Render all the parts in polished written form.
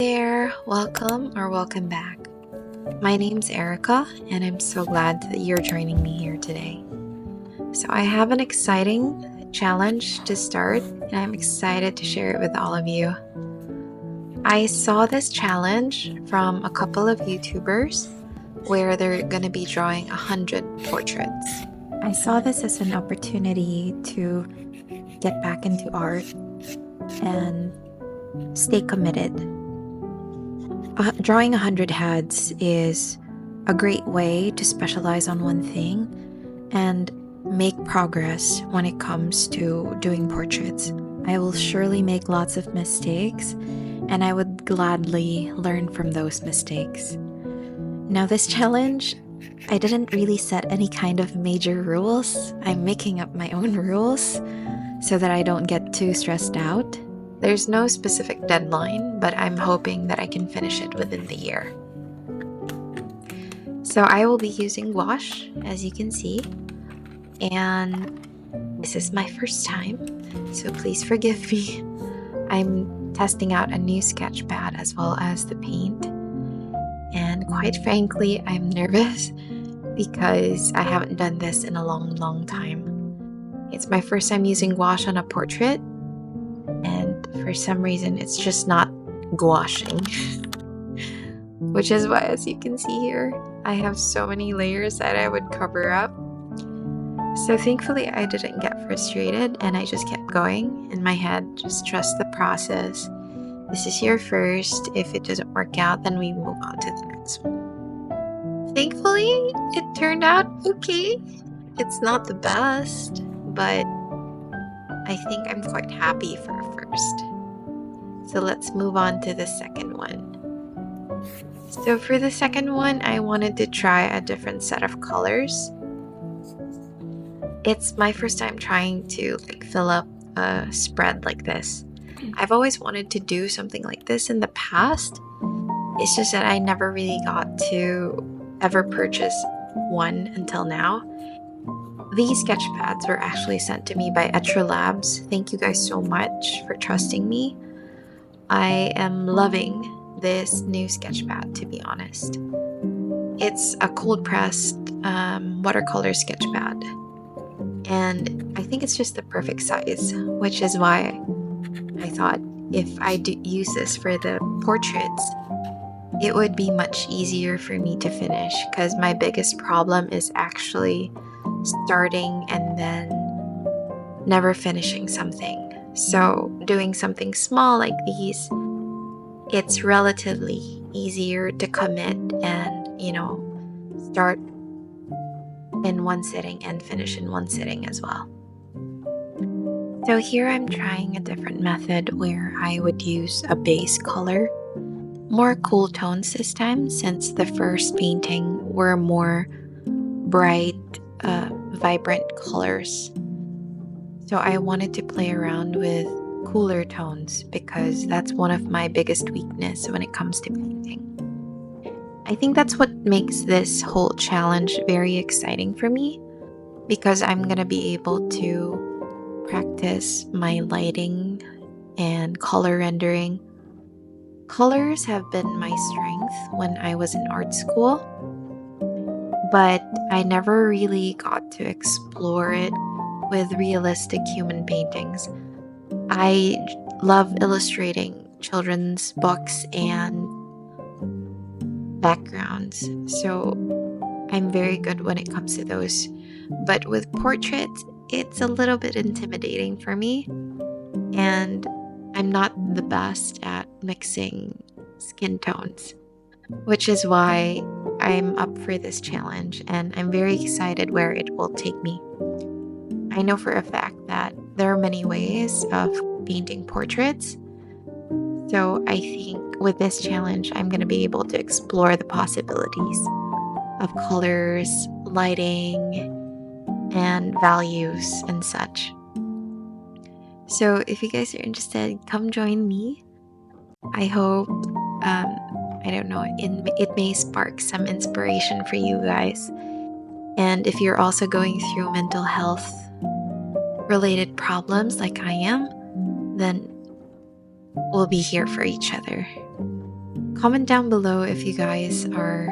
There, welcome back. My name's Erika, and I'm so glad that you're joining me here today. So, I have an exciting challenge to start, and I'm excited to share it with all of you. I saw this challenge from a couple of YouTubers where they're going to be drawing 100 portraits. I saw this as an opportunity to get back into art and stay committed. Drawing 100 heads is a great way to specialize on one thing and make progress when it comes to doing portraits. I will surely make lots of mistakes, and I would gladly learn from those mistakes. Now, this challenge, I didn't really set any kind of major rules. I'm making up my own rules so that I don't get too stressed out. There's no specific deadline, but I'm hoping that I can finish it within the year. So I will be using gouache, as you can see, and this is my first time, so please forgive me. I'm testing out a new sketch pad as well as the paint, and quite frankly, I'm nervous because I haven't done this in a long time. It's my first time using gouache on a portrait, and for some reason it's just not gouaching. Which is why, as you can see here, I have so many layers that I would cover up. So thankfully I didn't get frustrated, and I just kept going in my head. Just trust the process. This is your first. If it doesn't work out, then we move on to the next one. Thankfully it turned out okay. It's not the best, but I think I'm quite happy for a first. So let's move on to the second one. So for the second one, I wanted to try a different set of colors. It's my first time trying to fill up a spread like this. I've always wanted to do something like this in the past. It's just that I never really got to ever purchase one until now. These sketch pads were actually sent to me by Etcher Labs. Thank you guys so much for trusting me. I am loving this new sketch pad, to be honest. It's a cold pressed watercolor sketch pad, and I think it's just the perfect size, which is why I thought if I do use this for the portraits, it would be much easier for me to finish, because my biggest problem is actually starting and then never finishing something. So doing something small like these, it's relatively easier to commit and, start in one sitting and finish in one sitting as well. So here I'm trying a different method where I would use a base color, more cool tones this time, since the first painting were more bright, vibrant colors. So I wanted to play around with cooler tones because that's one of my biggest weaknesses when it comes to painting. I think that's what makes this whole challenge very exciting for me, because I'm going to be able to practice my lighting and color rendering. Colors have been my strength when I was in art school, but I never really got to explore it with realistic human paintings. I love illustrating children's books and backgrounds, so I'm very good when it comes to those. But with portraits, it's a little bit intimidating for me, and I'm not the best at mixing skin tones, which is why I'm up for this challenge, and I'm very excited where it will take me. I know for a fact that there are many ways of painting portraits, so I think with this challenge, I'm going to be able to explore the possibilities of colors, lighting, and values and such. So if you guys are interested, come join me. I hope, I don't know, it may spark some inspiration for you guys. And if you're also going through mental health related problems like I am, then we'll be here for each other. Comment down below if you guys are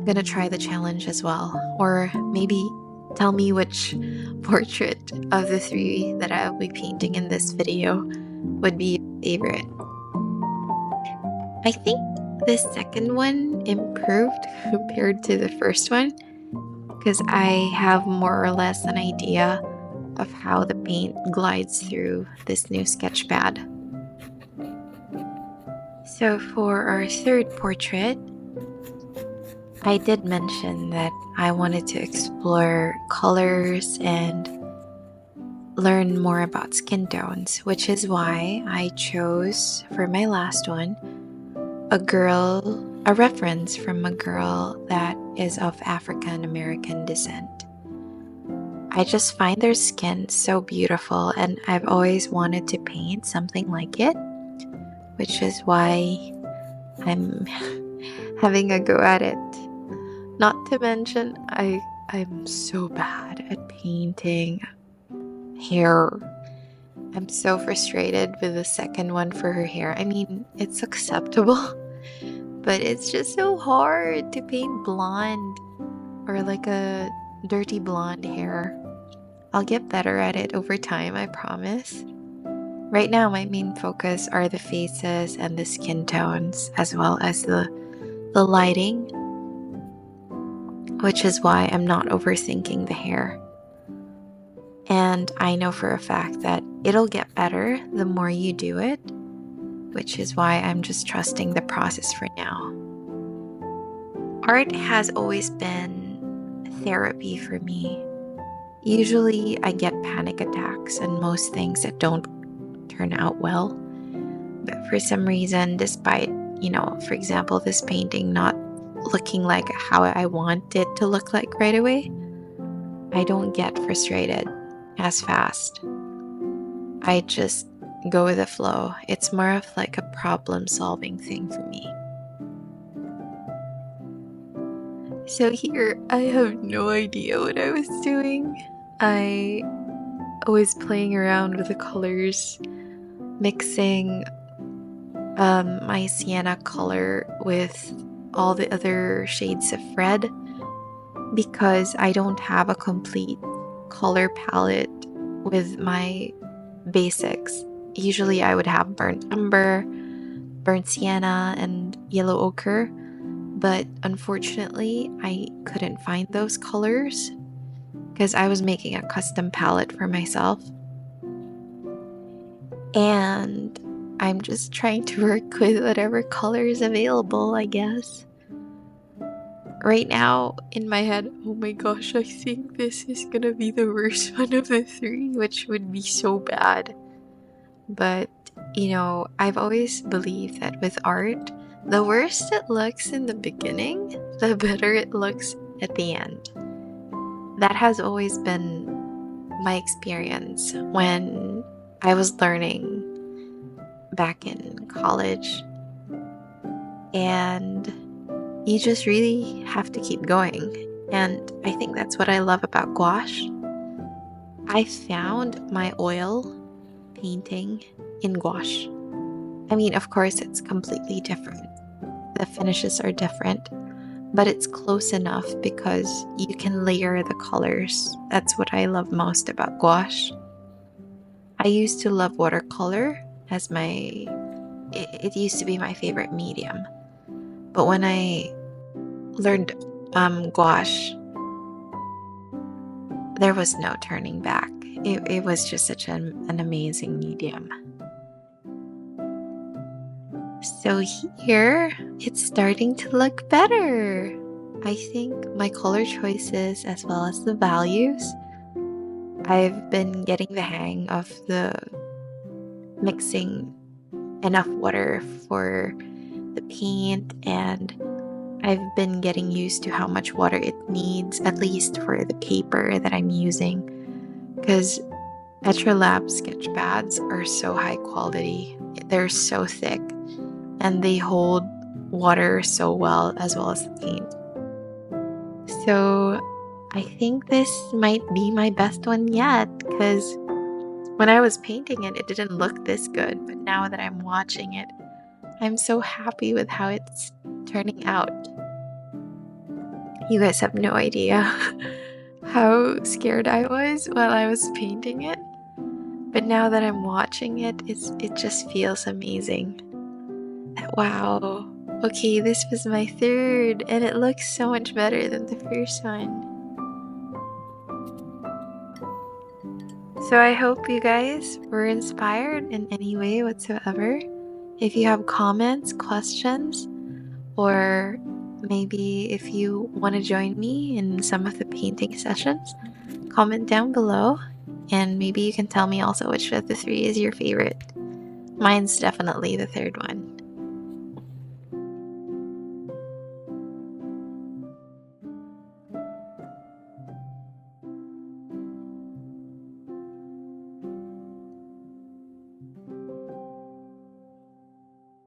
gonna try the challenge as well, or maybe tell me which portrait of the three that I'll be painting in this video would be your favorite. I think the second one improved compared to the first one because I have more or less an idea of how the paint glides through this new sketch pad. So for our third portrait, I did mention that I wanted to explore colors and learn more about skin tones, which is why I chose for my last one a reference from a girl that is of African American descent. I just find their skin so beautiful, and I've always wanted to paint something like it, which is why I'm having a go at it. Not to mention, I'm so bad at painting hair. I'm so frustrated with the second one for her hair. I mean, it's acceptable, but it's just so hard to paint blonde or like a dirty blonde hair. I'll get better at it over time, I promise. Right now, my main focus are the faces and the skin tones, as well as the lighting, which is why I'm not overthinking the hair. And I know for a fact that it'll get better the more you do it, which is why I'm just trusting the process for now. Art has always been therapy for me. Usually I get panic attacks and most things that don't turn out well. But for some reason, despite, for example, this painting not looking like how I want it to look like right away, I don't get frustrated as fast. I just go with the flow. It's more of like a problem-solving thing for me. So here, I have no idea what I was doing. I was playing around with the colors, mixing my sienna color with all the other shades of red because I don't have a complete color palette with my basics. Usually I would have burnt umber, burnt sienna, and yellow ochre, but unfortunately I couldn't find those colors because I was making a custom palette for myself. And I'm just trying to work with whatever color is available, I guess. Right now, in my head, oh my gosh, I think this is gonna be the worst one of the three, which would be so bad. But, I've always believed that with art, the worse it looks in the beginning, the better it looks at the end. That has always been my experience when I was learning back in college. And you just really have to keep going. And I think that's what I love about gouache. I found my oil painting in gouache. I mean, of course, it's completely different. The finishes are different, but it's close enough because you can layer the colors. That's what I love most about gouache. I used to love watercolor as it used to be my favorite medium. But when I learned gouache, there was no turning back. It was just such an amazing medium. So here, it's starting to look better. I think my color choices as well as the values, I've been getting the hang of the mixing enough water for the paint, and I've been getting used to how much water it needs, at least for the paper that I'm using, because Etrolab sketch pads are so high quality. They're so thick and they hold water so well as the paint. So I think this might be my best one yet, because when I was painting it, it didn't look this good, but now that I'm watching it, I'm so happy with how it's turning out. You guys have no idea how scared I was while I was painting it. But now that I'm watching it, it just feels amazing. Wow. Okay, this was my third, and it looks so much better than the first one. So I hope you guys were inspired in any way whatsoever. If you have comments, questions, or maybe if you want to join me in some of the painting sessions, comment down below, and maybe you can tell me also which of the three is your favorite. Mine's definitely the third one.